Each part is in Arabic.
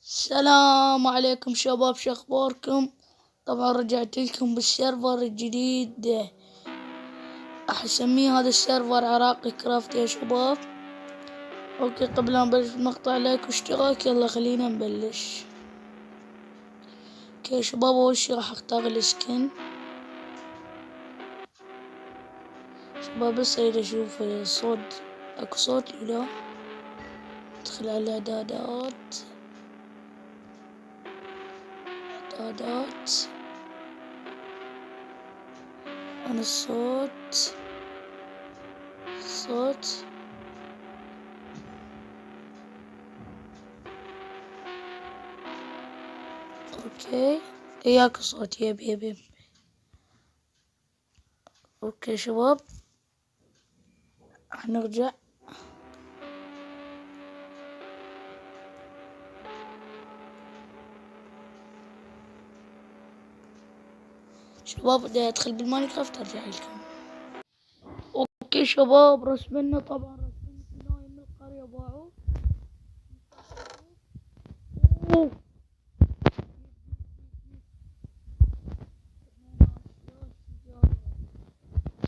السلام عليكم شباب، شو اخباركم؟ طبعا رجعت لكم بالسيرفر الجديد، راح اسميه هذا السيرفر عراقي كرافت يا شباب. اوكي، قبل لا نبلش مقطع لايك واشتراك، يلا خلينا نبلش. اوكي شباب، اول شي راح اختار السكن. شباب بس اريد اشوف الصوت، اكو صوت ولا؟ ادخل على الاعدادات، عن الصوت، صوت. اوكي اياك صوت، يب. اوكي شباب، راح نرجع. شباب بدي ادخل بالماينكرافت ارجع لكم. اوكي شباب، رسمنا طبعا رسمنا بناية من القرية باعوا. أوه.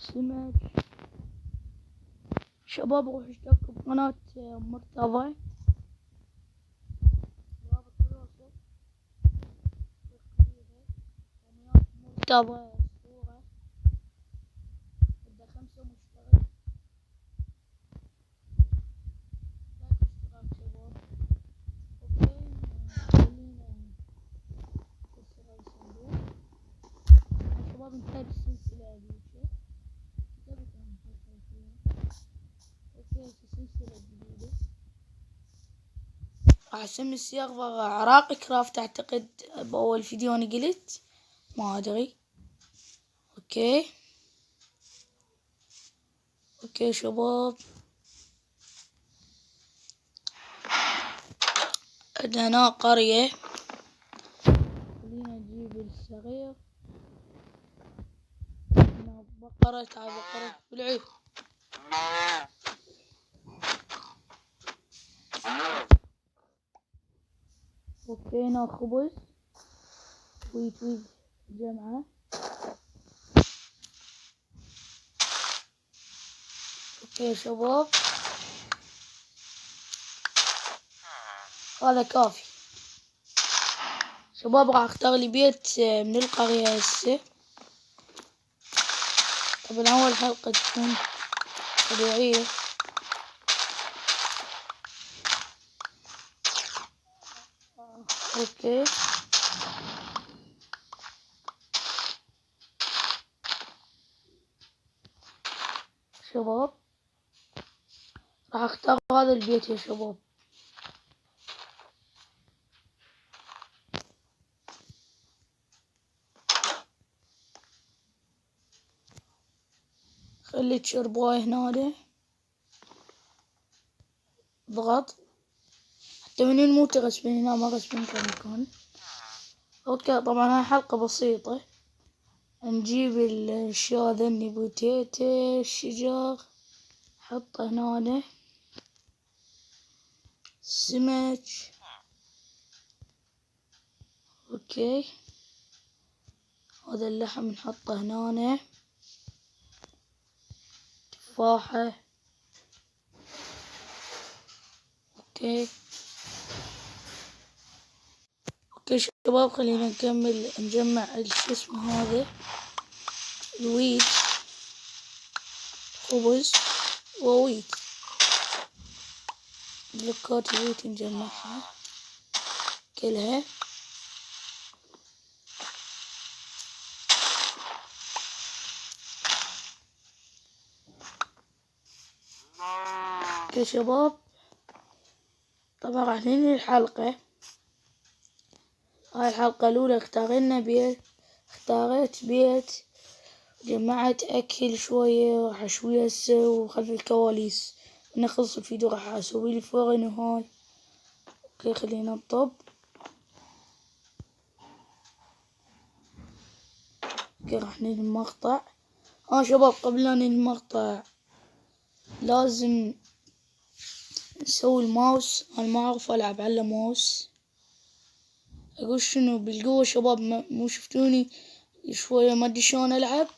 سمك. شباب روح اشتركوا بقناة مرتضى. رابط بالوصف. مرتضى صورة. بدها 5 مشترك. لايك واشتراك شباب. اوكي خلينا نكسر هاي الصندوق. شباب انتهى بالسلسلة هذيك. اوكي السلسلة الجديدة راح اسمي السيرفر عراقي كرافت، اعتقد باول فيديو انا قلت، ما ادري. اوكي شباب، هنا قرية. خلينا نجيب الصغير. هنا بقرة، تعال بقرة بالعيد. اوكي هنا خبز، ويت جمعة. اوكي شباب، هذا كافي. شباب راح اختار لي بيت من القرية هسه. طبعا اول حلقة تكون طبيعية. اوكي شباب، راح اختار هذا البيت يا شباب. خلي تشربوه هنا، ضغط حتى من نموت غصبين، هنا ما غصبين كان. اوكي طبعا هاي حلقة بسيطة. نجيب الاشياء ذني، بوتيتي، الشجر حطه هنا، سمك. اوكي هذا اللحم نحطه هنا، تفاحة. اوكي شباب، خلينا نكمل نجمع شو اسمه هذا الويت، خبز وويت، بلوكات الويت نجمعها كلها. اوكي شباب، طبعا راح ننهي الحلقة. هاي الحلقة الأولى اختاريت بيت، جمعت أكل شوية، راح أشويه هسه وخلف الكواليس. نخلص الفيديو راح أسوي لي فرن وهاي. اوكي خلينا نطب. اوكي راح ننهي المقطع. شباب، قبل لا ننهي المقطع لازم نسوي الماوس. أنا ما أعرف ألعب على ماوس. أقول شنو بالقوة شباب، مو شفتوني شوية ما أدري شلون ألعب.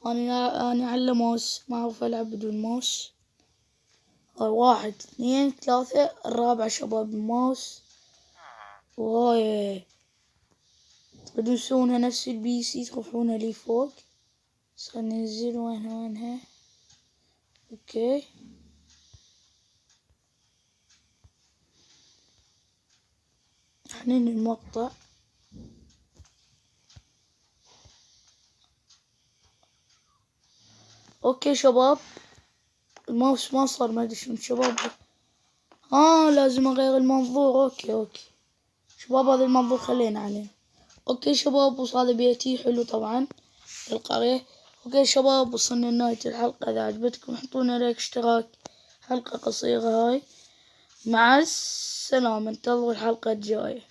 أنا على ماوس، ما أعرف ألعب بدون ماوس. 1 2 3 الرابعة شباب الماوس. وهاي تقدرون تسوونها نفس البي سي، ترفعونها لي فوق. بس خلينا ننزل وينها. اوكي، راح ننهي المقطع. اوكي شباب، الماوس ما صار، ما ادري شنو شباب. لازم اغير المنظور. اوكي شباب، هذا المنظور خلينا عليه. اوكي شباب، وصل بيتي حلو طبعا القرية. اوكي شباب، وصلنا لنهاية الحلقة. اذا عجبتكم حطونا لايك، اشتراك. حلقة قصيرة هاي. مع السلامة، انتظروا الحلقة الجاية.